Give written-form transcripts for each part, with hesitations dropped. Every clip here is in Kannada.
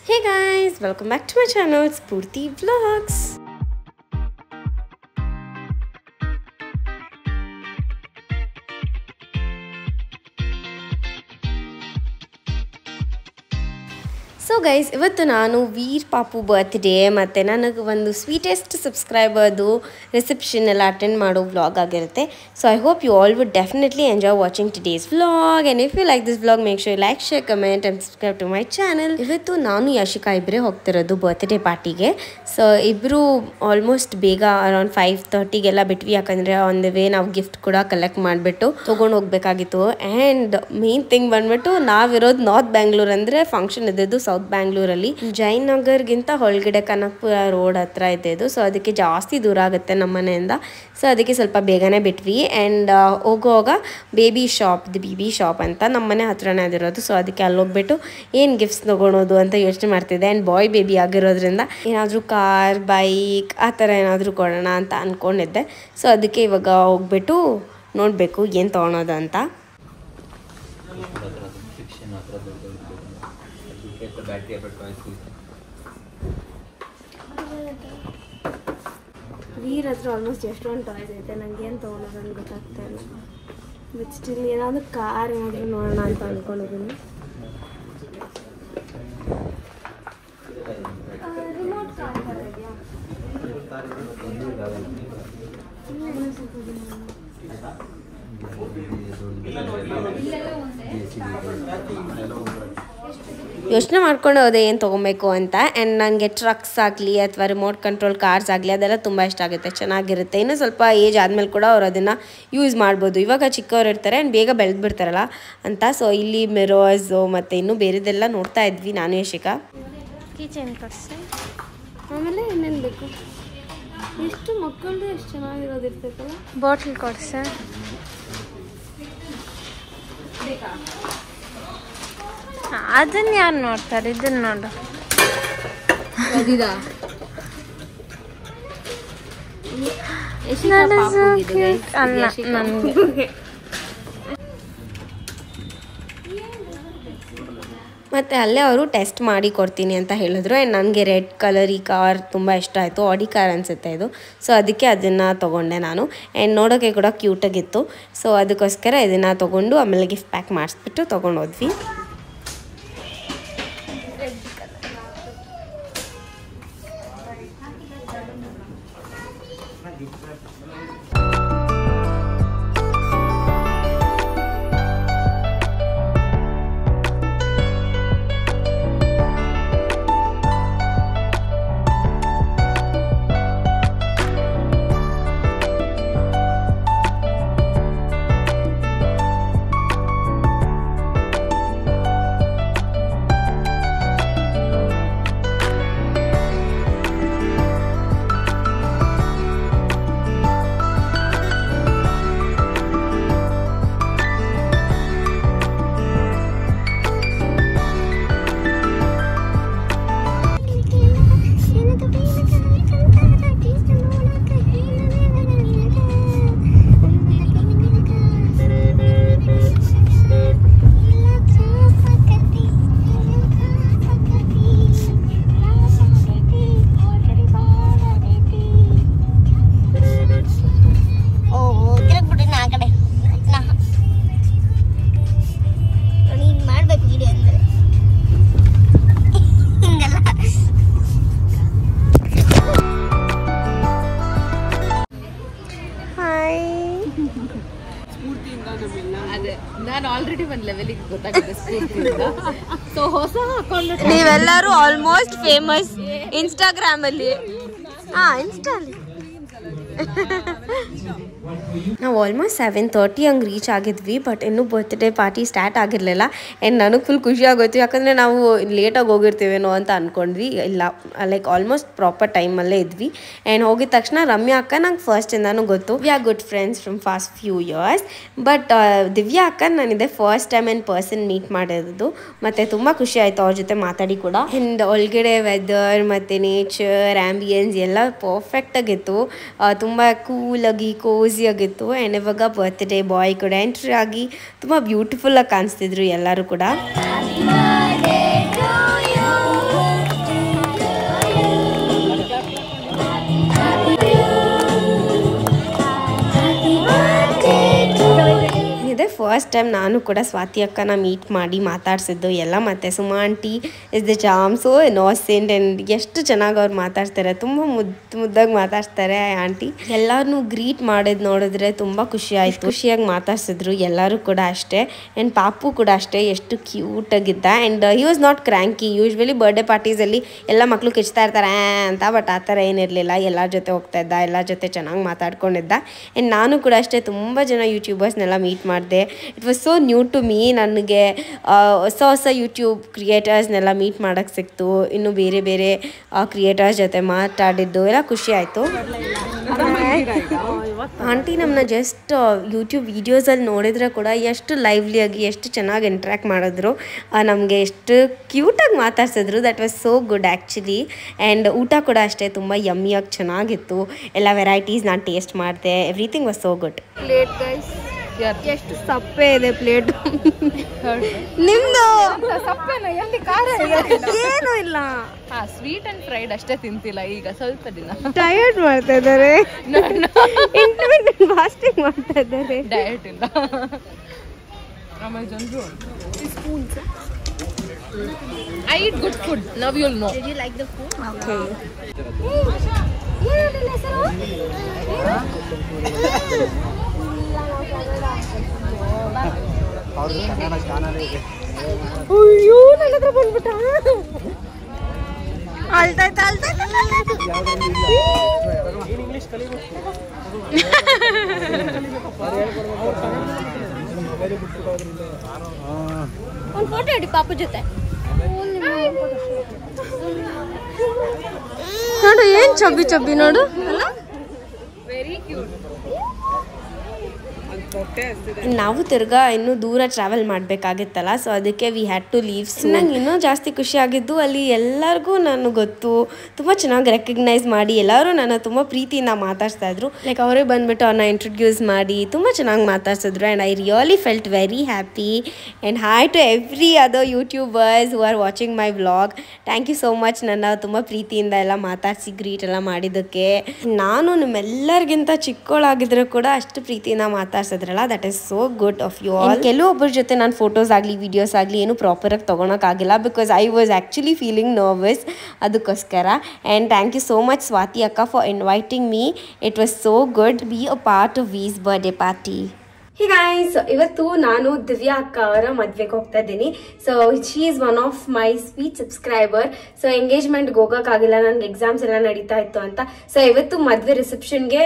Hey guys, welcome back to my channel, Spurti Vlogs. So guys, ಇವತ್ತು ನಾನು ವೀರ್ ಪಾಪು ಬರ್ತ್ಡೇ ಮತ್ತು ನನಗೆ ಒಂದು ಸ್ವೀಟೆಸ್ಟ್ ಸಬ್ಸ್ಕ್ರೈಬರ್ದು ರಿಸೆಪ್ಷನ್ ಎಲ್ಲ ಅಟೆಂಡ್ ಮಾಡೋ ವ್ಲಾಗ್ ಆಗಿರುತ್ತೆ. So I hope you all would definitely enjoy watching today's vlog. And if you like this vlog make sure like share comment and subscribe to my channel. ಇವತ್ತು ನಾನು ಯಶಿಕಾ ಇಬ್ಬರೇ ಹೋಗ್ತಿರೋದು ಬರ್ತ್ಡೇ ಪಾರ್ಟಿಗೆ. ಸೊ ಇಬ್ಬರು ಆಲ್ಮೋಸ್ಟ್ ಬೇಗ ಅರೌಂಡ್ 5:30ಗೆಲ್ಲ ಬಿಟ್ವಿ, ಯಾಕಂದರೆ ಆನ್ ದ ವೇ ನಾವು ಗಿಫ್ಟ್ ಕೂಡ ಕಲೆಕ್ಟ್ ಮಾಡಿಬಿಟ್ಟು ತೊಗೊಂಡು ಹೋಗ್ಬೇಕಾಗಿತ್ತು. ಆ್ಯಂಡ್ ಮೇನ್ ಥಿಂಗ್ ಬಂದ್ಬಿಟ್ಟು ನಾವಿರೋದು ನಾರ್ತ್ ಬ್ಯಾಂಗ್ಳೂರ್, ಅಂದರೆ ಫಂಕ್ಷನ್ ಇದ್ದಿದ್ದು ಸೌತ್ ಬ್ಯಾಂಗ್ಳೂರಲ್ಲಿ. ಜಯನಗರ್ಗಿಂತ ಹೊಳಗಡೆ ಕನಕಪುರ ರೋಡ್ ಹತ್ರ ಇದ್ದಿದ್ದು. ಸೊ ಅದಕ್ಕೆ ಜಾಸ್ತಿ ದೂರ ಆಗುತ್ತೆ ನಮ್ಮ ಮನೆಯಿಂದ. ಸೊ ಅದಕ್ಕೆ ಸ್ವಲ್ಪ ಬೇಗನೆ ಬಿಟ್ವಿ. ಆ್ಯಂಡ್ ಹೋಗುವಾಗ ಬೇಬಿ ಶಾಪ್ ಅಂತ ನಮ್ಮ ಮನೆ ಹತ್ರನೇ ಅದಿರೋದು. ಸೊ ಅದಕ್ಕೆ ಅಲ್ಲಿ ಹೋಗ್ಬಿಟ್ಟು ಏನು ಗಿಫ್ಟ್ಸ್ ತೊಗೊಳೋದು ಅಂತ ಯೋಚನೆ ಮಾಡ್ತಿದ್ದೆ. ಆ್ಯಂಡ್ ಬಾಯ್ ಬೇಬಿ ಆಗಿರೋದ್ರಿಂದ ಏನಾದರೂ ಕಾರ್ ಬೈಕ್ ಆ ಥರ ಏನಾದರೂ ಕೊಡೋಣ ಅಂತ ಅಂದ್ಕೊಂಡಿದ್ದೆ. ಸೊ ಅದಕ್ಕೆ ಇವಾಗ ಹೋಗ್ಬಿಟ್ಟು ನೋಡಬೇಕು ಏನು ತೊಗೊಳೋದು ಅಂತ. ವೀರ್ ಹತ್ರ ಆಲ್ಮೋಸ್ಟ್ ಎಷ್ಟೊಂದು ಟಾಯ್ಸ್ ಐತೆ, ನಂಗೆ ಏನು ತೊಗೊಳೋದು ಅಂತ ಗೊತ್ತಾಗ್ತಾ ಇಲ್ಲ. ಬಟ್ ಸ್ಟಿಲ್ ಏನಾದರೂ ಕಾರ್ ಏನಾದರೂ ನೋಡೋಣ ಅಂತ ಅಂದ್ಕೊಂಡಿದ್ದೀನಿ. ರಿಮೋಟ್ ಕಾರ್ ಥರ ಇದೆಯಾ? ಯೋಚನೆ ಮಾಡ್ಕೊಂಡು ಹೋದೆ ಏನು ತೊಗೊಬೇಕು ಅಂತ. ಆ್ಯಂಡ್ ನನಗೆ ಟ್ರಕ್ಸ್ ಆಗಲಿ ಅಥವಾ ರಿಮೋಟ್ ಕಂಟ್ರೋಲ್ ಕಾರ್ಸ್ ಆಗಲಿ ಅದೆಲ್ಲ ತುಂಬ ಇಷ್ಟ ಆಗುತ್ತೆ, ಚೆನ್ನಾಗಿರುತ್ತೆ. ಇನ್ನೂ ಸ್ವಲ್ಪ ಏಜ್ ಆದಮೇಲೆ ಕೂಡ ಅವ್ರು ಅದನ್ನು ಯೂಸ್ ಮಾಡ್ಬೋದು. ಇವಾಗ ಚಿಕ್ಕವ್ರು ಇರ್ತಾರೆ ಆ್ಯಂಡ್ ಬೇಗ ಬೆಳೆದು ಬಿಡ್ತಾರಲ್ಲ ಅಂತ. ಸೊ ಇಲ್ಲಿ ಮಿರೋಸು ಮತ್ತು ಇನ್ನೂ ಬೇರೆದೆಲ್ಲ ನೋಡ್ತಾ ಇದ್ವಿ ನಾನು ಯಶಿಕಾ. ಕಿಚನ್ ಕೊಡ್ಸೆ, ಆಮೇಲೆ ಏನೇನು ಬೇಕು, ಎಷ್ಟು ಮಕ್ಕಳದು ಎಷ್ಟು ಚೆನ್ನಾಗಿರೋದಿರ್ತೈತಲ್ಲ. ಬಾಟ್ಲ್ ಕೊಡ್ಸೆ, ಅದನ್ನ ಯಾರು ನೋಡ್ತಾರೆ, ಇದನ್ನ ನೋಡು. ಅಲ್ಲ ನನಗೆ. ಮತ್ತು ಅಲ್ಲೇ ಅವರು ಟೆಸ್ಟ್ ಮಾಡಿ ಕೊಡ್ತೀನಿ ಅಂತ ಹೇಳಿದ್ರು. ಆ್ಯಂಡ್ ನನಗೆ ರೆಡ್ ಕಲರ್ ಈ ಕಾರ್ ತುಂಬ ಇಷ್ಟ ಆಯಿತು, ಆಡಿ ಕಾರ್ ಅನಿಸುತ್ತೆ ಇದು. ಸೊ ಅದಕ್ಕೆ ಅದನ್ನು ತೊಗೊಂಡೆ ನಾನು. ಆ್ಯಂಡ್ ನೋಡೋಕ್ಕೆ ಕೂಡ ಕ್ಯೂಟಾಗಿತ್ತು. ಸೊ ಅದಕ್ಕೋಸ್ಕರ ಇದನ್ನು ತೊಗೊಂಡು ಆಮೇಲೆ ಗಿಫ್ಟ್ ಪ್ಯಾಕ್ ಮಾಡಿಸ್ಬಿಟ್ಟು ತೊಗೊಂಡೋದ್ವಿ. ನಾನು ಆಲ್ರೆಡಿ ಒಂದು ಲೆವೆಲಿಗೆ ಗೊತ್ತಾಗಿದೆ ಸ್ಕೂಲಿಂದ. ಸೊ ಹೊಸ ಅಕೌಂಟ್ ನೀವೆಲ್ಲರೂ ಆಲ್ಮೋಸ್ಟ್ ಫೇಮಸ್ ಇನ್ಸ್ಟಾಗ್ರಾಮಲ್ಲಿ. ಇನ್ಸ್ಟಾಲಿ ನಾವು ಆಲ್ಮೋಸ್ಟ್ 7:30 ಹಂಗೆ ರೀಚ್ ಆಗಿದ್ವಿ. ಬಟ್ ಇನ್ನೂ ಬರ್ತ್ಡೇ ಪಾರ್ಟಿ ಸ್ಟಾರ್ಟ್ ಆಗಿರಲಿಲ್ಲ. ಆ್ಯಂಡ್ ನನಗೆ ಫುಲ್ ಖುಷಿ ಆಗೋಯ್ತು, ಯಾಕಂದರೆ ನಾವು ಲೇಟಾಗಿ ಹೋಗಿರ್ತೀವೇನೋ ಅಂತ ಅಂದ್ಕೊಂಡ್ವಿ. ಇಲ್ಲ, ಲೈಕ್ ಆಲ್ಮೋಸ್ಟ್ ಪ್ರಾಪರ್ ಟೈಮಲ್ಲೇ ಇದ್ವಿ. ಆ್ಯಂಡ್ ಹೋಗಿದ ತಕ್ಷಣ ರಮ್ಯಾ ಅಕ್ಕ ನಂಗೆ ಫಸ್ಟಿಂದಾನು ಗೊತ್ತು. We are good friends from past few years. But Divya ಅಕ್ಕ ನಾನಿದೆ first time in person meet ಮಾಡಿರೋದು. ಮತ್ತು ತುಂಬ ಖುಷಿ ಆಯಿತು ಅವ್ರ ಜೊತೆ ಮಾತಾಡಿ ಕೂಡ. ಆ್ಯಂಡ್ ಒಳಗಡೆ ವೆದರ್ ಮತ್ತು ನೇಚರ್ ಆ್ಯಂಬಿಯನ್ಸ್ ಎಲ್ಲ ಪರ್ಫೆಕ್ಟಾಗಿತ್ತು, ತುಂಬ ಕೂಲಾಗಿ ಕೋಸಿಯಾಗಿತ್ತು. ಆ್ಯಂಡ್ ಇವಾಗ ಬರ್ತ್ಡೇ ಬಾಯ್ ಕೂಡ ಎಂಟ್ರಿ ಆಗಿ ತುಂಬ ಬ್ಯೂಟಿಫುಲ್ಲಾಗಿ ಕಾಣಿಸ್ತಿದ್ರು ಎಲ್ಲರೂ ಕೂಡ. ಫಸ್ಟ್ ಟೈಮ್ ನಾನು ಕೂಡ ಸ್ವಾತಿ ಅಕ್ಕನ ಮೀಟ್ ಮಾಡಿ ಮಾತಾಡ್ಸಿದ್ದು ಎಲ್ಲ ಮತ್ತೆ Suma aunty is the charm so innocent and ಎಷ್ಟು ಚೆನ್ನಾಗಿ ಅವ್ರು ಮಾತಾಡ್ತಾರೆ, ತುಂಬ ಮುದ್ದಾಗಿ ಮಾತಾಡ್ತಾರೆ ಆಂಟಿ. ಎಲ್ಲರನ್ನೂ ಗ್ರೀಟ್ ಮಾಡಿದ್ ನೋಡಿದ್ರೆ ತುಂಬ ಖುಷಿ ಆಯಿತು, ಖುಷಿಯಾಗಿ ಮಾತಾಡ್ಸಿದ್ರು ಎಲ್ಲರೂ ಕೂಡ ಅಷ್ಟೇ. ಆ್ಯಂಡ್ ಪಾಪು ಕೂಡ ಅಷ್ಟೇ ಎಷ್ಟು ಕ್ಯೂಟಾಗಿದ್ದ. And he was not cranky. Usually birthday ಪಾರ್ಟೀಸಲ್ಲಿ ಎಲ್ಲ ಮಕ್ಕಳು ಕಿಚ್ತಾ ಇರ್ತಾರೆ ಅಂತ, ಬಟ್ ಆ ಥರ ಏನಿರಲಿಲ್ಲ. ಎಲ್ಲರ ಜೊತೆ ಹೋಗ್ತಾ ಇದ್ದ, ಎಲ್ಲರ ಜೊತೆ ಚೆನ್ನಾಗಿ ಮಾತಾಡ್ಕೊಂಡಿದ್ದ. ಆ್ಯಂಡ್ ನಾನು ಕೂಡ ಅಷ್ಟೇ ತುಂಬ ಜನ ಯೂಟ್ಯೂಬರ್ಸ್ನೆಲ್ಲ ಮೀಟ್ ಮಾಡಿದೆ. It was so new to me. ನನಗೆ ಹೊಸ ಯೂಟ್ಯೂಬ್ ಕ್ರಿಯೇಟರ್ಸ್ನೆಲ್ಲ ಮೀಟ್ ಮಾಡೋಕ್ಕೆ ಸಿಕ್ತು. ಇನ್ನು ಬೇರೆ ಬೇರೆ ಕ್ರಿಯೇಟರ್ಸ್ ಜೊತೆ ಮಾತಾಡಿದ್ದು ಎಲ್ಲ ಖುಷಿ ಆಯಿತು. ಆಂಟಿ ನಮ್ಮನ್ನ ಜಸ್ಟ್ ಯೂಟ್ಯೂಬ್ ವೀಡಿಯೋಸಲ್ಲಿ ನೋಡಿದ್ರೆ ಕೂಡ ಎಷ್ಟು ಲೈವ್ಲಿಯಾಗಿ ಎಷ್ಟು ಚೆನ್ನಾಗಿ ಇಂಟ್ರ್ಯಾಕ್ಟ್ ಮಾಡಿದ್ರು, ನಮಗೆ ಎಷ್ಟು ಕ್ಯೂಟಾಗಿ ಮಾತಾಡ್ಸಿದ್ರು. That was so good actually. And ಊಟ ಕೂಡ ಅಷ್ಟೇ ತುಂಬ ಯಮ್ಮಿಯಾಗಿ ಚೆನ್ನಾಗಿತ್ತು. ಎಲ್ಲ ವೆರೈಟೀಸ್ ನಾನು ಟೇಸ್ಟ್ ಮಾಡಿದೆ. Everything was so good. Plate guys ಎಷ್ಟು ಸಪ್ಪೆ ಇದೆ ಪ್ಲೇಟ್. ನಿಮ್ದು ಏನು ಇಲ್ಲ. ಸ್ವೀಟ್ ಅಂಡ್ ಫ್ರೈಡ್ ಅಷ್ಟೇ ತಿಂತಿಲ್ಲ ಈಗ ಸ್ವಲ್ಪ ದಿನ. ಡಯಟ್ ಮಾಡ್ತಾ ಇದ್ದಾರೆ, ಇಂಟರ್ಮಿಟೆಂಟ್ ಫಾಸ್ಟಿಂಗ್ ಮಾಡ್ತಾ ಇದ್ದಾರೆ. ಡಯಟ್ ಇಲ್ಲ. ಆಮೇಲೆ ಜನರು spoons. I eat good food. Now you'll know. Did you like the food? Okay. ಅಯ್ಯೋ ನನ್ನ ಹತ್ರ ಬಂದ್ಬಿಟ್ಟ. ಅಳ್ತಾಯ್ತಾ ಒಂದು ಫೋಟೋ ಇಡಿ ಪಾಪು ಜೊತೆ. ನೋಡು ಏನ್ ಚಬ್ಬಿ ಚಬ್ಬಿ ನೋಡು. Very cute. ನಾವು ತಿರ್ಗಾ ಇನ್ನೂ ದೂರ ಟ್ರಾವೆಲ್ ಮಾಡಬೇಕಾಗಿತ್ತಲ್ಲ, ಸೊ ಅದಕ್ಕೆ ವಿ ಹ್ಯಾಡ್ ಟು ಲೀವ್. ನಂಗೆ ಇನ್ನೂ ಜಾಸ್ತಿ ಖುಷಿ ಆಗಿದ್ದು ಅಲ್ಲಿ ಎಲ್ಲರಿಗೂ ನಾನು ಗೊತ್ತು, ತುಂಬ ಚೆನ್ನಾಗಿ ರೆಕಗ್ನೈಸ್ ಮಾಡಿ ಎಲ್ಲರೂ ನನ್ನ ತುಂಬ ಪ್ರೀತಿಯಿಂದ ಮಾತಾಡ್ಸ್ತಾ ಇದ್ರು. ಲೈಕ್ ಅವರೇ ಬಂದುಬಿಟ್ಟು ಅವ್ರನ್ನ ಇಂಟ್ರೊಡ್ಯೂಸ್ ಮಾಡಿ ತುಂಬ ಚೆನ್ನಾಗಿ ಮಾತಾಡ್ಸಿದ್ರು. And I really felt very happy. And hi to every other YouTubers who are watching my vlog. Thank you so much ನನ್ನ ತುಂಬ ಪ್ರೀತಿಯಿಂದ ಎಲ್ಲ ಮಾತಾಡಿಸಿ ಗ್ರೀಟ್ ಎಲ್ಲ ಮಾಡಿದ್ದಕ್ಕೆ. ನಾನು ನಿಮ್ಮೆಲ್ಲರಿಗಿಂತ ಚಿಕ್ಕವಳಾಗಿದ್ರು ಕೂಡ ಅಷ್ಟು ಪ್ರೀತಿಯಿಂದ ಮಾತಾಡ್ಸಿದ್ರಲ್ಲ, that is so good of you all. ಕೆಲವೊಬ್ಬರ ಜೊತೆ ನಾನು ಫೋಟೋಸ್ ಆಗಲಿ ವಿಡಿಯೋಸ್ ಆಗಲಿ ಏನು ಪ್ರಾಪರಾಗಿ ತೊಗೊಳಕ್ಕಾಗಿಲ್ಲ, because I was actually feeling nervous ಅದಕ್ಕೋಸ್ಕರ. And thank you so much Swathi ಅಕ್ಕ for inviting me. It was so good be a part of Vee's birthday party. Hey guys, ಇವತ್ತು ನಾನು ದಿವ್ಯಾ ಅಕ್ಕ ಅವರ ಮದ್ವೆಗೆ ಹೋಗ್ತಾ ಇದ್ದೀನಿ. So she is one of my sweet subscriber. So ಎಂಗೇಜ್ಮೆಂಟ್ಗೆ ಹೋಗೋಕ್ಕಾಗಿಲ್ಲ, ನನಗೆ ಎಕ್ಸಾಮ್ಸ್ ಎಲ್ಲ ನಡೀತಾ ಇತ್ತು ಅಂತ. ಸೊ ಇವತ್ತು ಮದ್ವೆ ರಿಸೆಪ್ಷನ್ಗೆ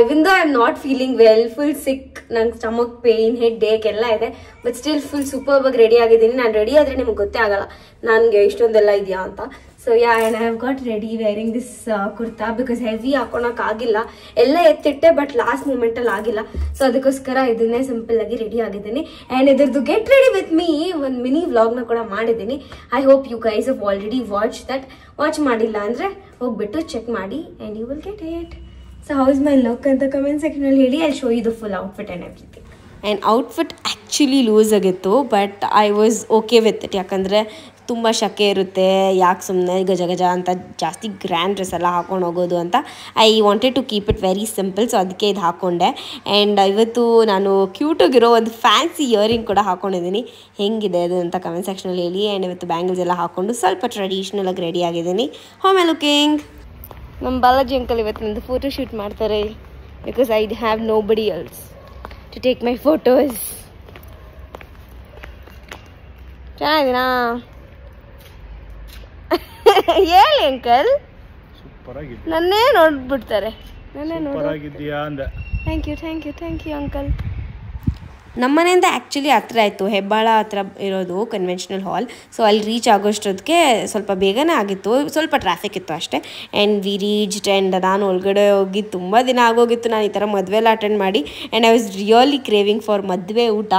even though I am not feeling well, full sick, ನಂಗೆ ಸ್ಟಮಕ್ ಪೇನ್, ಹೆಡ್ ಏಕ್ ಎಲ್ಲ ಇದೆ, ಬಟ್ ಸ್ಟಿಲ್ ಫುಲ್ ಸೂಪರ್ ಆಗಿ ರೆಡಿ ಆಗಿದ್ದೀನಿ. ನಾನು ರೆಡಿ ಆದರೆ ನಿಮ್ಗೆ ಗೊತ್ತೇ ಆಗಲ್ಲ ನನಗೆ ಇಷ್ಟೊಂದೆಲ್ಲ ಇದೆಯಾ ಅಂತ. So yeah, and I have got ready wearing this kurta because heavy ಹಾಕೊಳಕ್ಕಾಗಿಲ್ಲ. ಎಲ್ಲ ಎತ್ತಿಟ್ಟೆ ಬಟ್ ಲಾಸ್ಟ್ ಮೂಮೆಂಟಲ್ಲಿ ಆಗಿಲ್ಲ. ಸೊ ಅದಕ್ಕೋಸ್ಕರ ಇದನ್ನೇ ಸಿಂಪಲ್ ಆಗಿ ರೆಡಿ ಆಗಿದ್ದೀನಿ. ಆ್ಯಂಡ್ ಇದ್ರದ್ದು ಗೆಟ್ ರೆಡಿ ವಿತ್ ಮೀ ಒಂದು ಮಿನಿ ವ್ಲಾಗ್ನ ಕೂಡ ಮಾಡಿದ್ದೀನಿ. I hope you guys have already watch that. Watch ಮಾಡಿಲ್ಲ ಅಂದರೆ ಹೋಗ್ಬಿಟ್ಟು ಚೆಕ್ ಮಾಡಿ and you will get it. So how is my look ಅಂತ ಕಮೆಂಟ್ ಸೆಕ್ಷನಲ್ಲಿ ಹೇಳಿ. I show you the full outfit and everything. And outfit actually loose ಆಗಿತ್ತು, but I was okay with it. ಯಾಕಂದರೆ ತುಂಬ ಶಕೆ ಇರುತ್ತೆ, ಯಾಕೆ ಸುಮ್ಮನೆ ಗಜ ಗಜ ಅಂತ ಜಾಸ್ತಿ ಗ್ರ್ಯಾಂಡ್ ಡ್ರೆಸ್ ಎಲ್ಲ ಹಾಕೊಂಡು ಹೋಗೋದು ಅಂತ. I wanted to keep it very simple, so ಅದಕ್ಕೆ ಇದು ಹಾಕ್ಕೊಂಡೆ. ಆ್ಯಂಡ್ ಇವತ್ತು ನಾನು ಕ್ಯೂಟಾಗಿರೋ ಒಂದು ಫ್ಯಾನ್ಸಿ ಇಯರಿಂಗ್ ಕೂಡ ಹಾಕ್ಕೊಂಡಿದ್ದೀನಿ. ಹೆಂಗಿದೆ ಅದು ಅಂತ ಕಮೆಂಟ್ ಸೆಕ್ಷನಲ್ಲಿ ಹೇಳಿ. ಆ್ಯಂಡ್ ಇವತ್ತು ಬ್ಯಾಂಗಲ್ಸ್ ಎಲ್ಲ ಹಾಕ್ಕೊಂಡು ಸ್ವಲ್ಪ ಟ್ರೆಡಿಷ್ನಲ್ ಆಗಿ ರೆಡಿ ಆಗಿದ್ದೀನಿ. How my looking? ನಮ್ಮ ಬಾಲಾಜಿ ಅಂಕಲ್ ಇವತ್ತು ನಂದು ಫೋಟೋ ಶೂಟ್ ಮಾಡ್ತಾರೆ, because I have nobody else to take my photos. ಚೆನ್ನಾಗಿದ್ದೀನಾ? ಹೇಳಿ ಅಂಕಲ್. ನನ್ನೇ ನೋಡ್ಬಿಡ್ತಾರೆ. Thank you uncle. ನಮ್ಮನೆಯಿಂದ ಆ್ಯಕ್ಚುಲಿ ಹತ್ರ ಆಯಿತು, ಹೆಬ್ಬಾಳ ಹತ್ರ ಇರೋದು ಕನ್ವೆನ್ಷನಲ್ ಹಾಲ್. ಸೊ ಅಲ್ಲಿ ರೀಚ್ ಆಗೋಷ್ಟೊತ್ತಿಗೆ ಸ್ವಲ್ಪ ಬೇಗನೆ ಆಗಿತ್ತು, ಸ್ವಲ್ಪ ಟ್ರಾಫಿಕ್ ಇತ್ತು ಅಷ್ಟೇ. And we reached. ಆ್ಯಂಡ್ ನಾನು ಒಳಗಡೆ ಹೋಗಿ ತುಂಬ ದಿನ ಆಗೋಗಿತ್ತು ನಾನು ಈ ಥರ ಮದುವೆ ಎಲ್ಲ ಅಟೆಂಡ್ ಮಾಡಿ. And I was really craving for ಮದುವೆ ಊಟ.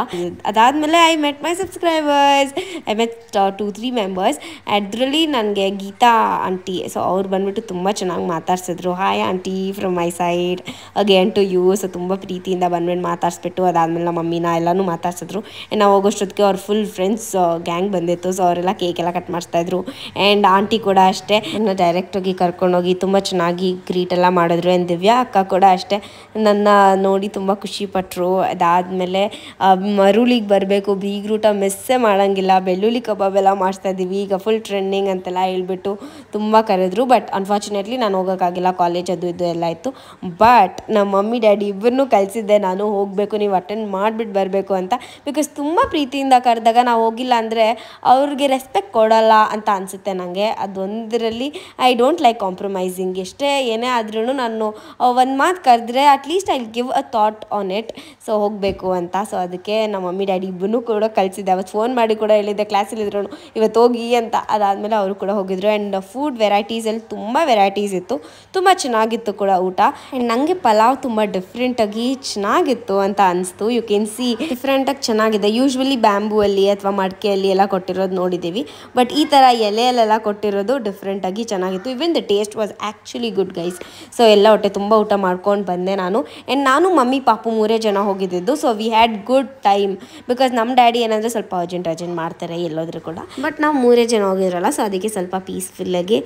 ಅದಾದಮೇಲೆ I met my subscribers. I met 2-3 members. ಅದರಲ್ಲಿ ನನಗೆ ಗೀತಾ ಆಂಟಿ, ಸೊ ಅವ್ರು ಬಂದುಬಿಟ್ಟು ತುಂಬ ಚೆನ್ನಾಗಿ ಮಾತಾಡ್ಸಿದ್ರು. Hi aunty from my side again to you. So ತುಂಬ ಪ್ರೀತಿಯಿಂದ ಬಂದ್ಬಿಟ್ಟು ಮಾತಾಡಿಸ್ಬಿಟ್ಟು ಅದಾದಮೇಲೆ ನಮ್ಮ ಮಮ್ಮಿ ಮೀನಾ ಎಲ್ಲನೂ ಮಾತಾಡ್ಸಿದ್ರು. ಆ್ಯಂಡ್ ನಾವು ಹೋಗೋಷ್ಟೊತ್ತಿಗೆ ಅವ್ರ ಫುಲ್ ಫ್ರೆಂಡ್ಸ್ ಗ್ಯಾಂಗ್ ಬಂದಿತ್ತು. ಸೊ ಅವರೆಲ್ಲ ಕೇಕ್ ಎಲ್ಲ ಕಟ್ ಮಾಡಿಸ್ತಾಯಿದ್ರು. ಆ್ಯಂಡ್ ಆಂಟಿ ಕೂಡ ಅಷ್ಟೇ ನನ್ನ ಡೈರೆಕ್ಟಾಗಿ ಕರ್ಕೊಂಡೋಗಿ ತುಂಬ ಚೆನ್ನಾಗಿ ಗ್ರೀಟ್ ಎಲ್ಲ ಮಾಡಿದ್ರು. ಆ್ಯಂಡ್ ದಿವ್ಯಾ ಅಕ್ಕ ಕೂಡ ಅಷ್ಟೇ ನನ್ನ ನೋಡಿ ತುಂಬ ಖುಷಿಪಟ್ಟರು. ಅದಾದಮೇಲೆ ಮರುಳಿಗೆ ಬರಬೇಕು, ಬೀಗ್ರೂಟ ಮಿಸ್ಸೇ ಮಾಡೋಂಗಿಲ್ಲ, ಬೆಳ್ಳುಳ್ಳಿ ಕಬಾಬ್ ಎಲ್ಲ ಮಾಡಿಸ್ತಾಯಿದ್ದೀವಿ ಈಗ ಫುಲ್ ಟ್ರೆಂಡಿಂಗ್ ಅಂತೆಲ್ಲ ಹೇಳ್ಬಿಟ್ಟು ತುಂಬ ಕರೆದ್ರು. ಬಟ್ ಅನ್ಫಾರ್ಚುನೇಟ್ಲಿ ನಾನು ಹೋಗೋಕ್ಕಾಗಿಲ್ಲ, ಕಾಲೇಜ್ ಅದು ಇದು ಎಲ್ಲ ಇತ್ತು. ಬಟ್ ನಮ್ಮ ಮಮ್ಮಿ ಡ್ಯಾಡಿ ಇಬ್ಬರನ್ನೂ ಕಳಿಸಿದ್ದೆ ನಾನು, ಹೋಗಬೇಕು ನೀವು ಅಟೆಂಡ್ ಮಾಡಿಬಿಟ್ಟು ಬರಬೇಕು ಅಂತ. ಬಿಕಾಸ್ ತುಂಬ ಪ್ರೀತಿಯಿಂದ ಕರೆದಾಗ ನಾವು ಹೋಗಿಲ್ಲ ಅಂದರೆ ಅವ್ರಿಗೆ ರೆಸ್ಪೆಕ್ಟ್ ಕೊಡಲ್ಲ ಅಂತ ಅನಿಸುತ್ತೆ ನನಗೆ. ಅದೊಂದರಲ್ಲಿ ಐ ಡೋಂಟ್ ಲೈಕ್ ಕಾಂಪ್ರಮೈಸಿಂಗ್. ಎಷ್ಟೇ ಏನೇ ಆದ್ರೂ ನಾನು ಒಂದು ಮಾತು ಕರೆದ್ರೆ at least I give a thought on it. So ಹೋಗಬೇಕು ಅಂತ. ಸೊ ಅದಕ್ಕೆ ನಮ್ಮ ಮಮ್ಮಿ ಡ್ಯಾಡಿ ಇಬ್ಬರೂ ಕೂಡ ಕಳಿಸಿದ್ದೆ. ಅವತ್ತು ಫೋನ್ ಮಾಡಿ ಕೂಡ ಹೇಳಿದ್ದೆ ಕ್ಲಾಸಲ್ಲಿದ್ರು ಇವತ್ತು ಹೋಗಿ ಅಂತ. ಅದಾದಮೇಲೆ ಅವರು ಕೂಡ ಹೋಗಿದ್ರು. ಆ್ಯಂಡ್ ಫುಡ್ ವೆರೈಟೀಸಲ್ಲಿ ತುಂಬ ವೆರೈಟೀಸ್ ಇತ್ತು, ತುಂಬ ಚೆನ್ನಾಗಿತ್ತು ಕೂಡ ಊಟ. ಆ್ಯಂಡ್ ನನಗೆ ಪಲಾವ್ ತುಂಬ ಡಿಫ್ರೆಂಟಾಗಿ ಚೆನ್ನಾಗಿತ್ತು ಅಂತ ಅನಿಸ್ತು. ಯು ಕ್ಯಾನ್ ಸಿ ಡಿಫ್ರೆಂಟಾಗಿ ಚೆನ್ನಾಗಿದೆ. ಯೂಶ್ವಲಿ ಬ್ಯಾಂಬೂಯಲ್ಲಿ ಅಥವಾ ಮಡಿಕೆಯಲ್ಲಿ ಎಲ್ಲ ಕೊಟ್ಟಿರೋದು ನೋಡಿದ್ದೀವಿ, ಬಟ್ ಈ ಥರ ಎಲೆಯಲ್ಲೆಲ್ಲ ಕೊಟ್ಟಿರೋದು ಡಿಫ್ರೆಂಟಾಗಿ ಚೆನ್ನಾಗಿತ್ತು. Even the taste was actually good guys. So ಎಲ್ಲ ಹೊಟ್ಟೆ ತುಂಬ ಊಟ ಮಾಡ್ಕೊಂಡು ಬಂದೆ ನಾನು. ಆ್ಯಂಡ್ ನಾನು ಮಮ್ಮಿ ಪಾಪು 3 ಜನ ಹೋಗಿದ್ದಿದ್ದು. So we had good time. Because ನಮ್ಮ ಡ್ಯಾಡಿ ಏನಂದರೆ ಸ್ವಲ್ಪ ಅರ್ಜೆಂಟ್ ಮಾಡ್ತಾರೆ ಎಲ್ಲೋದ್ರೂ ಕೂಡ. ಬಟ್ ನಾವು 3 ಜನ ಹೋಗಿದ್ರಲ್ಲ, ಸೊ ಅದಕ್ಕೆ ಸ್ವಲ್ಪ ಪೀಸ್ಫುಲ್ಲಾಗಿ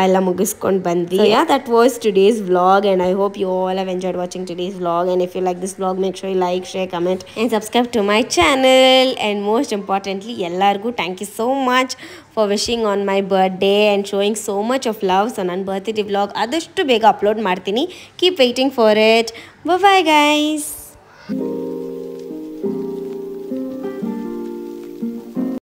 ಎಲ್ಲ ಮುಗಿಸ್ಕೊಂಡು ಬಂದ್ವಿ. That was today's vlog and I hope you all have enjoyed watching today's vlog. And if you like this vlog make sure you like, share, comment and subscribe to my channel. And most importantly ಎಲ್ಲರಿಗೂ thank you so much for wishing on my birthday and showing so much of love. So ನನ್ನ ಬರ್ತ್ಡೇ ವ್ಲಾಗ್ ಆದಷ್ಟು ಬೇಗ ಅಪ್ಲೋಡ್ ಮಾಡ್ತೀನಿ. Keep waiting for it. Bye guys.